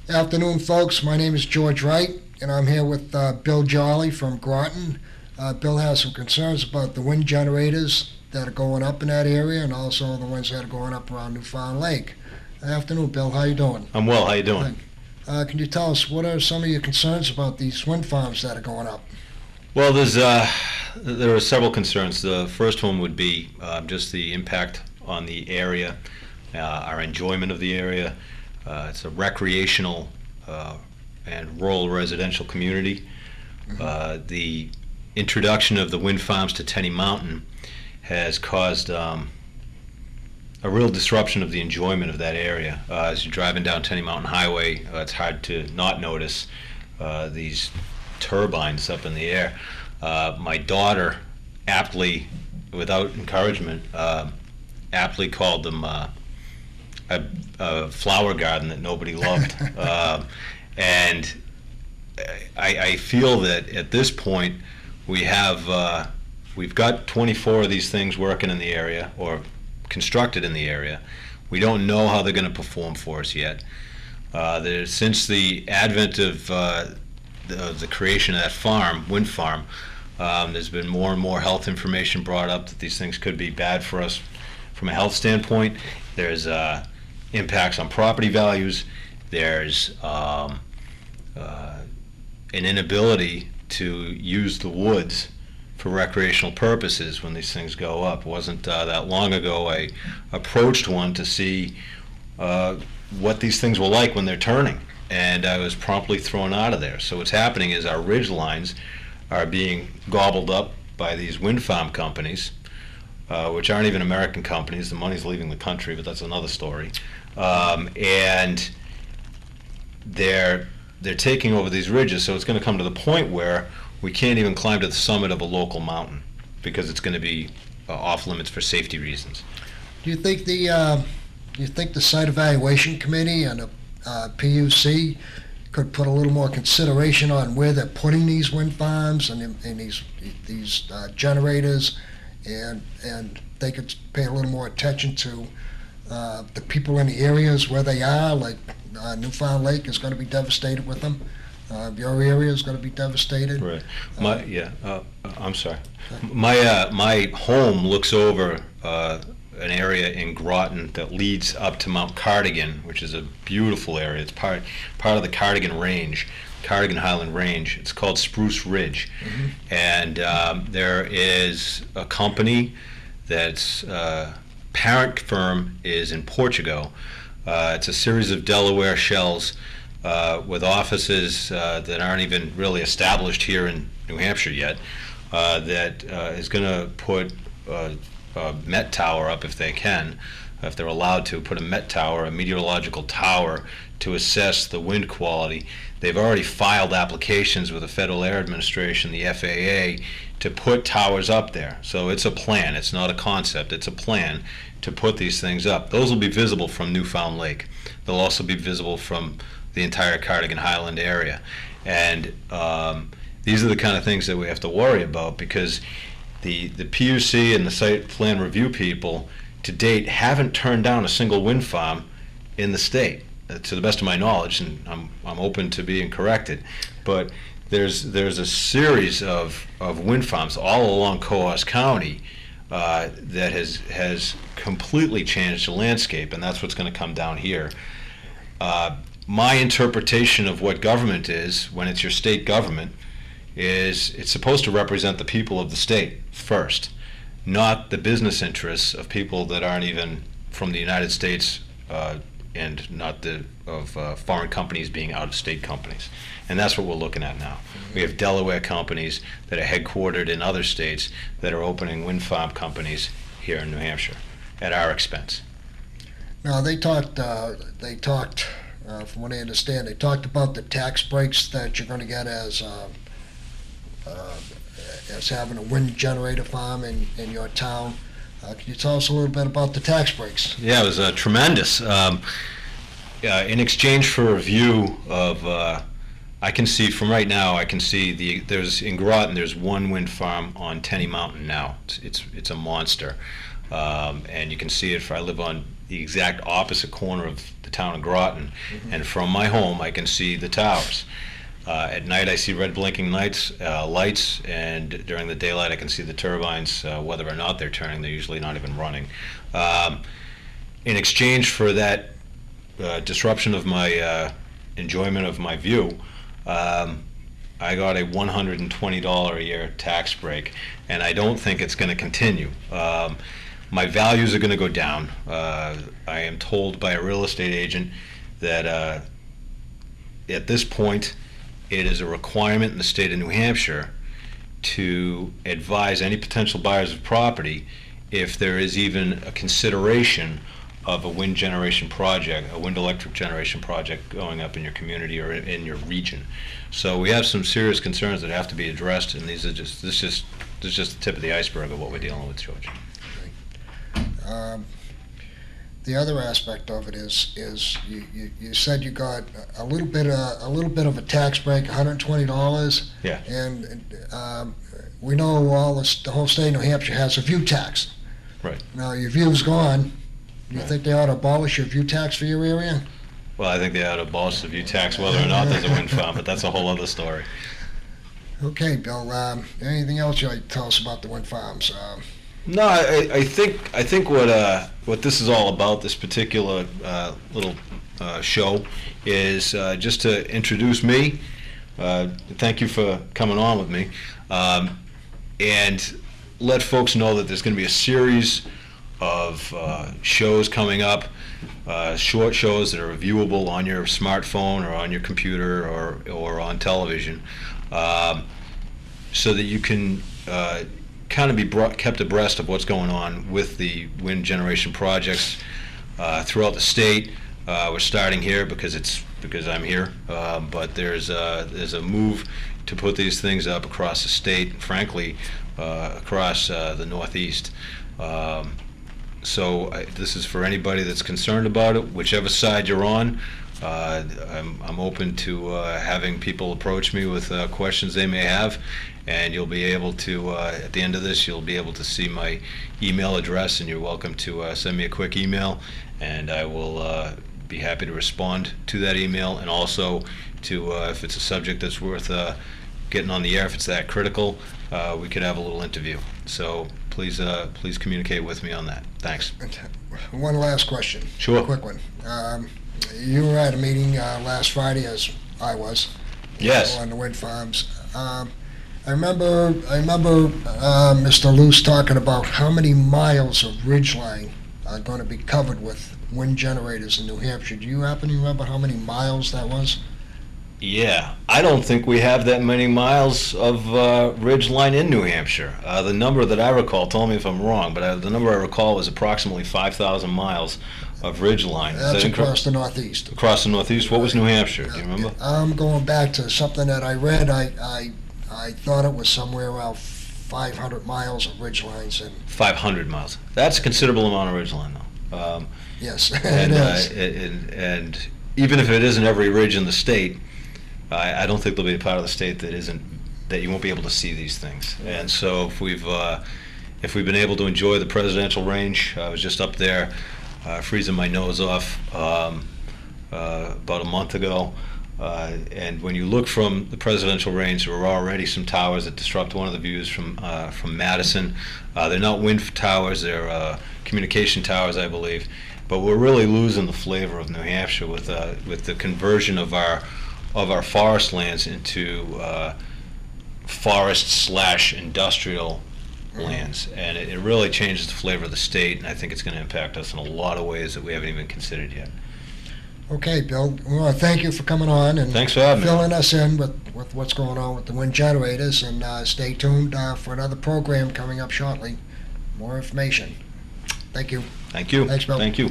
Afternoon, folks. My name is George Wright, and I'm here with Bill Jolly from Groton. Bill has some concerns about the wind generators that are going up in that area, and also the ones that are going up around Newfound Lake. Afternoon, Bill. How you doing? I'm well. How you doing? Can you tell us what are some of your concerns about these wind farms that are going up? Well, there are several concerns. The first one would be just the impact on the area, our enjoyment of the area. It's a recreational and rural residential community. The introduction of the wind farms to Tenny Mountain has caused a real disruption of the enjoyment of that area. As you're driving down Tenny Mountain Highway, it's hard to not notice these turbines up in the air. My daughter aptly, without encouragement, aptly called them a flower garden that nobody loved. And I feel that at this point we've got 24 of these things working in the area or constructed in the area. We don't know how they're going to perform for us yet. Since the advent of the creation of that wind farm, there's been more and more health information brought up that these things could be bad for us from a health standpoint. There's impacts on property values. There's an inability to use the woods for recreational purposes when these things go up. It wasn't that long ago I approached one to see what these things were like when they're turning, and I was promptly thrown out of there. So what's happening is our ridge lines are being gobbled up by these wind farm companies, which aren't even American companies. The money's leaving the country, but that's another story. And they're taking over these ridges, so it's going to come to the point where we can't even climb to the summit of a local mountain because it's going to be off limits for safety reasons. Do you think the site evaluation committee and the PUC could put a little more consideration on where they're putting these wind farms and these generators, and they could pay a little more attention to the people in the areas where they are, like Newfound Lake is going to be devastated with them. Your area is going to be devastated. Right. I'm sorry. My home looks over an area in Groton that leads up to Mount Cardigan, which is a beautiful area. It's part of the Cardigan Range, Cardigan Highland Range. It's called Spruce Ridge. Mm-hmm. And there is a company that's parent firm is in Portugal. It's a series of Delaware shells with offices that aren't even really established here in New Hampshire yet, that is going to put a Met tower up if they can, if they're allowed to, put a Met tower, a meteorological tower, to assess the wind quality. They've already filed applications with the Federal Air Administration, the FAA, to put towers up there. So it's a plan. It's not a concept. It's a plan to put these things up. Those will be visible from Newfound Lake. They'll also be visible from the entire Cardigan Highland area. And these are the kind of things that we have to worry about, because the PUC and the site plan review people to date haven't turned down a single wind farm in the state, to the best of my knowledge, and I'm open to being corrected. But there's a series of wind farms all along Coos County that has completely changed the landscape, and that's what's going to come down here. My interpretation of what government is, when it's your state government, is it's supposed to represent the people of the state first, not the business interests of people that aren't even from the United States, and not of foreign companies being out-of-state companies. And that's what we're looking at now. We have Delaware companies that are headquartered in other states that are opening wind farm companies here in New Hampshire at our expense. Now, they talked, from what I understand, they talked about the tax breaks that you're going to get as having a wind generator farm in your town. Can you tell us a little bit about the tax breaks? Yeah, it was tremendous. In exchange for a review of, I can see from right now, I can see in Groton, there's one wind farm on Tenny Mountain now. It's a monster. And you can see it, I live on the exact opposite corner of the town of Groton, and from my home I can see the towers. At night I see red blinking lights, and during the daylight I can see the turbines, whether or not they're turning. They're usually not even running. In exchange for that disruption of my enjoyment of my view, I got a $120 a year tax break, and I don't think it's going to continue. My values are going to go down. I am told by a real estate agent that at this point it is a requirement in the state of New Hampshire to advise any potential buyers of property if there is even a consideration of a wind generation project, a wind electric generation project going up in your community or in your region. So we have some serious concerns that have to be addressed, and this is just the tip of the iceberg of what we're dealing with, George. The other aspect of it is you said you got a little bit of a tax break, $120. Yeah. And we know the whole state of New Hampshire has a view tax. Right. Now your view's gone. You Right. think they ought to abolish your view tax for your area? Well, I think they ought to abolish the view tax whether or not there's a wind farm, but that's a whole other story. Okay, Bill. Anything else you'd like to tell us about the wind farms? No, I think what this is all about, this particular little show, is just to introduce me. Thank you for coming on with me, and let folks know that there's going to be a series of shows coming up, short shows that are viewable on your smartphone or on your computer or on television, so that you can kind of be kept abreast of what's going on with the wind generation projects throughout the state. We're starting here because I'm here, but there's a move to put these things up across the state, frankly, across the Northeast. So this is for anybody that's concerned about it, whichever side you're on. I'm open to having people approach me with questions they may have, and you'll be able to, at the end of this, you'll be able to see my email address, and you're welcome to send me a quick email, and I will be happy to respond to that email, and also to, if it's a subject that's worth getting on the air, if it's that critical, we could have a little interview. So please communicate with me on that. Thanks. One last question. Sure. A quick one. You were at a meeting last Friday, as I was. Yes. On the wind farms. I remember Mr. Luce talking about how many miles of ridgeline are going to be covered with wind generators in New Hampshire. Do you happen to remember how many miles that was? Yeah, I don't think we have that many miles of ridgeline in New Hampshire. The number that I recall, tell me if I'm wrong, but the number I recall was approximately 5,000 miles of ridgeline. That's across the Northeast. Across the Northeast? What was New Hampshire? Do you remember? I'm going back to something that I read. I thought it was somewhere around 500 miles of ridgelines. 500 miles. That's a considerable amount of ridgeline, though. Yes, and, it is. And even if it isn't every ridge in the state, I don't think there'll be a part of the state that you won't be able to see these things. And so if we've been able to enjoy the presidential range, I was just up there freezing my nose off about a month ago. And when you look from the presidential range, there are already some towers that disrupt one of the views from Madison. They're not wind towers; they're communication towers, I believe. But we're really losing the flavor of New Hampshire with the conversion of our forest lands into forest/industrial lands, and it really changes the flavor of the state. And I think it's going to impact us in a lot of ways that we haven't even considered yet. Okay, Bill. Well, thank you for coming on and Thanks for having me. filling us in with what's going on with the wind generators. And stay tuned for another program coming up shortly. More information. Thank you. Thank you. Thanks, Bill. Thank you.